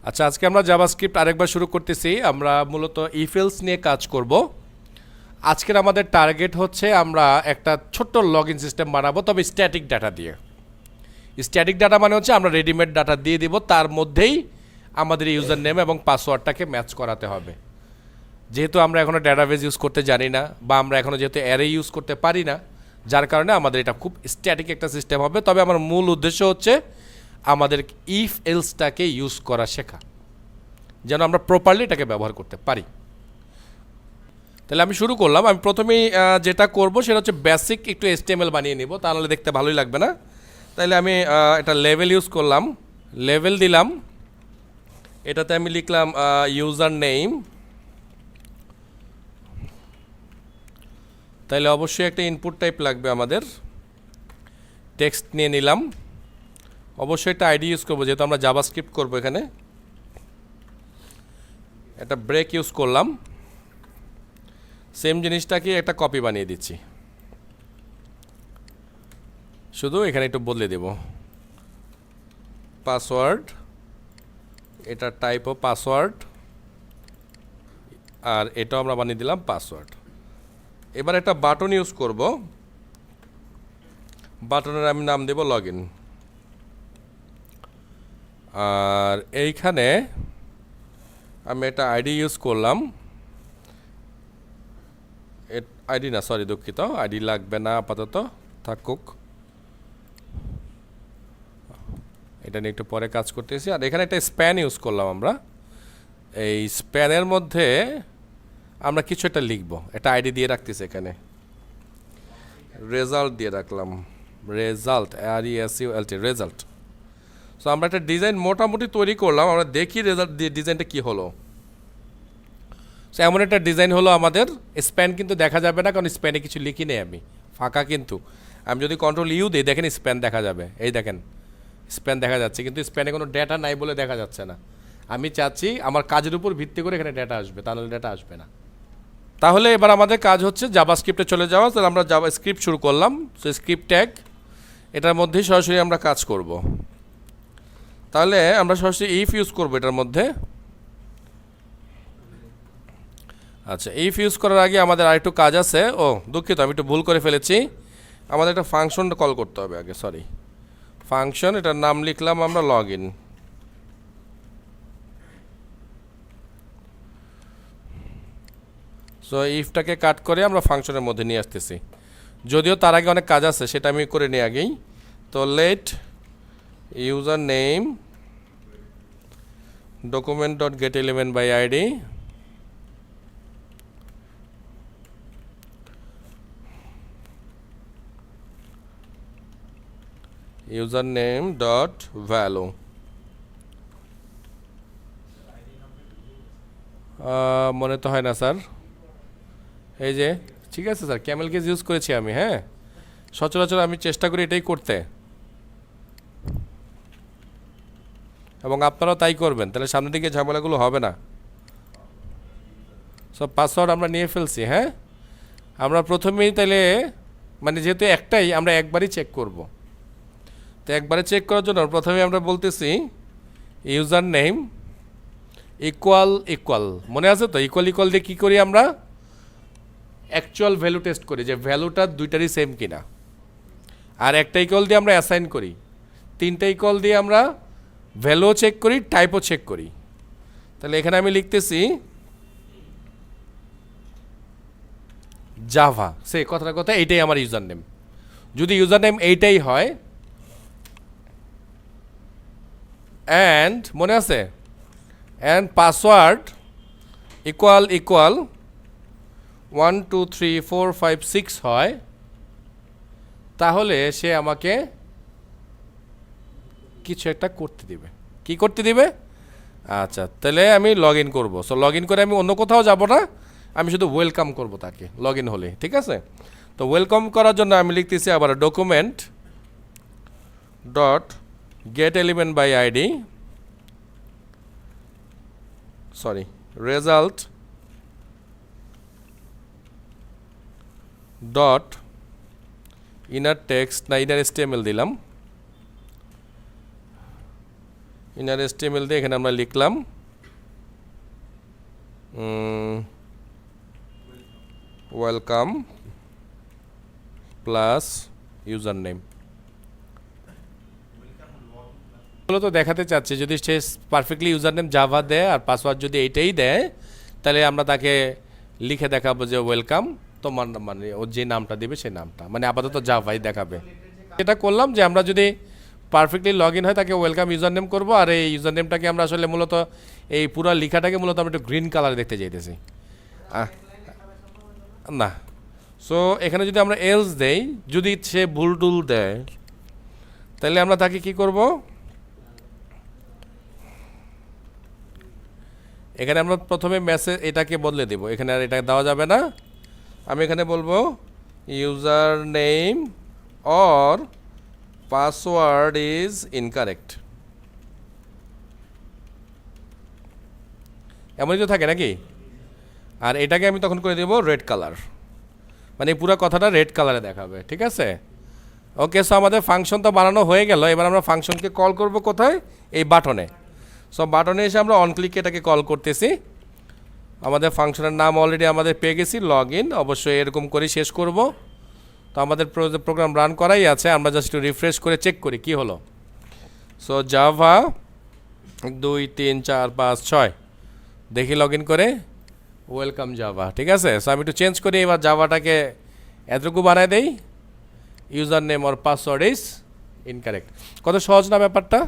আচ্ছা, আজকে আমরা জাভাস্ক্রিপ্ট আরেকবার শুরু করতেছি। আমরা মূলত ইফেলস নিয়ে কাজ করব। আজকের আমাদের টার্গেট হচ্ছে আমরা একটা ছোট্ট লগ ইন সিস্টেম বানাবো, তবে স্ট্যাটিক ডাটা দিয়ে। স্ট্যাটিক ডাটা মানে হচ্ছে আমরা রেডিমেড ডাটা দিয়ে দিব, তার মধ্যেই আমাদের ইউজার নেম এবং পাসওয়ার্ডটাকে ম্যাচ করাতে হবে। যেহেতু আমরা এখনও ডেটাবেজ ইউজ করতে জানি না, বা আমরা এখনও যেহেতু অ্যারে ইউজ করতে পারি না, যার কারণে আমাদের এটা খুব স্ট্যাটিক একটা সিস্টেম হবে। তবে আমার মূল উদ্দেশ্য হচ্ছে আমাদের ইফ এলসটাকে ইউজ করা শেখা, যেন আমরা প্রপারলি এটাকে ব্যবহার করতে পারি। তাহলে আমি শুরু করলাম। আমি প্রথমেই যেটা করব সেটা হচ্ছে বেসিক একটু HTML বানিয়ে নিব, তাহলে দেখতে ভালোই লাগবে না। তাহলে আমি এটা লেভেল ইউজ করলাম, লেভেল দিলাম, এটাতে আমি লিখলাম ইউজার নেম। তাহলে অবশ্যই একটা ইনপুট টাইপ লাগবে আমাদের। টেক্সট নিয়ে নিলাম, অবশ্যই একটা আইডি ইউজ করবো যেহেতু আমরা জাভাস্ক্রিপ্ট করবো। এখানে একটা ব্রেক ইউজ করলাম, সেম জিনিসটাকে একটা কপি বানিয়ে দিচ্ছি, শুধু এখানে একটু বদলে দেব। পাসওয়ার্ড, এটা টাইপও পাসওয়ার্ড, আর এটাও আমরা বানিয়ে দিলাম পাসওয়ার্ড। এবার একটা বাটন ইউজ করব, বাটনের আমি নাম দেব লগ ইন। আর এইখানে আমি একটা আইডি ইউজ করলাম, আইডি না, সরি দুঃখিত, আইডি লাগবে না আপাতত, থাকুক। এটা নিয়ে একটু পরে কাজ করতেছি। আর এখানে একটা স্প্যান ইউজ করলাম আমরা। এই স্প্যানের মধ্যে আমরা কিছু একটা লিখব, একটা আইডি দিয়ে রাখতেছি এখানে, রেজাল্ট দিয়ে রাখলাম, রেজাল্ট, RESULT, রেজাল্ট। সো আমরা একটা ডিজাইন মোটামুটি তৈরি করলাম, আমরা দেখি রেজাল্ট দিয়ে ডিজাইনটা কী হলো। সো এমন একটা ডিজাইন হলো আমাদের। স্প্যান কিন্তু দেখা যাবে না, কারণ স্প্যানে কিছু লিখি নেই আমি, ফাঁকা। কিন্তু আমি যদি Ctrl U দিই, দেখেন স্প্যান দেখা যাবে, এই দেখেন স্প্যান দেখা যাচ্ছে, কিন্তু স্প্যানে কোনো ডেটা নাই বলে দেখা যাচ্ছে না। আমি চাচ্ছি আমার কাজের উপর ভিত্তি করে এখানে ডেটা আসবে, তাহলে ডেটা আসবে না। তাহলে এবার আমাদের কাজ হচ্ছে জাভাস্ক্রিপ্টে চলে যাওয়া। তাহলে আমরা জাভাস্ক্রিপ্ট শুরু করলাম। সো স্ক্রিপ্ট ট্যাগ, এটার মধ্যেই সরাসরি আমরা কাজ করব। তাহলে আমরা সরাসরি ইফ ইউজ করব এটার মধ্যে। আচ্ছা, ইফ ইউজ করার আগে আমাদের আরেকটু কাজ আছে। ও দুঃখিত, আমি একটু ভুল করে ফেলেছি। আমাদের একটা ফাংশন কল করতে হবে আগে, সরি। ফাংশন, এটার নাম লিখলাম আমরা লগ ইন। সো ইফটাকে কাট করে আমরা ফাংশনের মধ্যে নিয়ে আসতেছি, যদিও তার আগে অনেক কাজ আছে, সেটা আমি করে নিই আগেই। তো let user name document dot get element by ID, user name dot value. মনে তো হয় না স্যার, এই যে ঠিক আছে স্যার, ক্যামেল কেস ইউজ করেছি আমি। হ্যাঁ, সচরাচর আমি চেষ্টা করি এটাই করতে, এবং আপনারাও তাই করবেন, তাহলে সামনের দিকে ঝামেলাগুলো হবে না। সব পাসওয়ার্ড আমরা নিয়ে ফেলছি। হ্যাঁ, আমরা প্রথমেই তাহলে, মানে যেহেতু একটাই, আমরা একবারই চেক করব। তো একবারে চেক করার জন্য প্রথমে আমরা বলতেছি ইউজার নেম ইকুয়াল ইকুয়াল, মনে আছে তো? ইকুয়াল ইকুয়াল দিয়ে কী করি আমরা? অ্যাকচুয়াল ভ্যালু টেস্ট করি যে ভ্যালুটা দুইটারই সেম কিনা। আর একটা ইকুয়াল দিয়ে আমরা অ্যাসাইন করি। তিনটা ইকুয়াল দিয়ে আমরা ভ্যালুও চেক করি, টাইপও চেক করি। তাহলে এখানে আমি লিখতেছি জাভা, সে কথাটা কথা, এইটাই আমার ইউজার নেম। যদি ইউজার নেম এইটাই হয়, অ্যান্ড মনে আছে, অ্যান্ড পাসওয়ার্ড ইকুয়াল ইকুয়াল 1 2 3 4 5 6 হয়, তাহলে সে আমাকে কিছু একটা করতে দিবে। কি করতে দিবে? আচ্ছা, তাহলে আমি লগ ইন করবো। সো লগ ইন করে আমি অন্য কোথাও যাব না, আমি শুধু ওয়েলকাম করব তাকে লগ ইন হলে। ঠিক আছে? তো ওয়েলকাম করার জন্য আমি লিখতেছি আবার document dot get element by ID, sorry, result dot inner text, না ইনার HTML দিলাম, ইনার এসটিএমএল দিয়ে এখানে আমরা লিখলাম ওয়েলকাম প্লাস ইউজার নেম। মূলত দেখাতে চাচ্ছি যদি সে পারফেক্টলি ইউজার নেম জাভা দেয় আর পাসওয়ার্ড যদি এইটাই দেয় তাহলে আমরা তাকে লিখে দেখাবো যে ওয়েলকাম, তোমার মানে ও যে নামটা দেবে সেই নামটা, মানে আপাতত জাভাই দেখাবে। এটা করলাম যে আমরা যদি পারফেক্টলি লগ ইন হয় তাকে ওয়েলকাম ইউজার নেম করবো, আর এই ইউজার নেমটাকে আমরা আসলে মূলত এই পুরো লেখাটাকে মূলত আমরা একটু গ্রিন কালার দেখতে চাইতেছি না। সো এখানে যদি আমরা এলস দেই, যদি সে ভুল টুল দেয় তাহলে আমরা তাকে কি করব, এখানে আমরা প্রথমে মেসেজ এটাকে বদলে দেব, এখানে আর এটা দেওয়া যাবে না। আমি এখানে বলবো user name or password is incorrect, এমনই তো থাকে নাকি। আর এটাকে আমি তখন করে দেব রেড কালার, মানে পুরো কথাটা রেড কালারে দেখাবে, ঠিক আছে। ওকে, সো আমাদের ফাংশন তো বানানো হয়ে গেল। এবার আমরা ফাংশনকে কল করব কোথায়, এই বাটনে। সো বাটনে এসে আমরা অন ক্লিকে এটাকে কল করতেছি। আমাদের ফাংশনের নাম অলরেডি আমাদের পেয়ে গেছি, লগ ইন। অবশ্যই এরকম করে শেষ করব। তো আমাদের প্রোগ্রাম রান করাই আছে, আমরা জাস্ট একটু রিফ্রেশ করে চেক করি কি হলো। সো জাভা 2 3 4 5 6 দেখি লগ ইন করে ওয়েলকাম জাভা, ঠিক আছে। সো আমি একটু চেঞ্জ করি, এবার জাভাটাকে এতটুকু বানায় দেই, user name or password is incorrect. কত সহজ না ব্যাপারটা।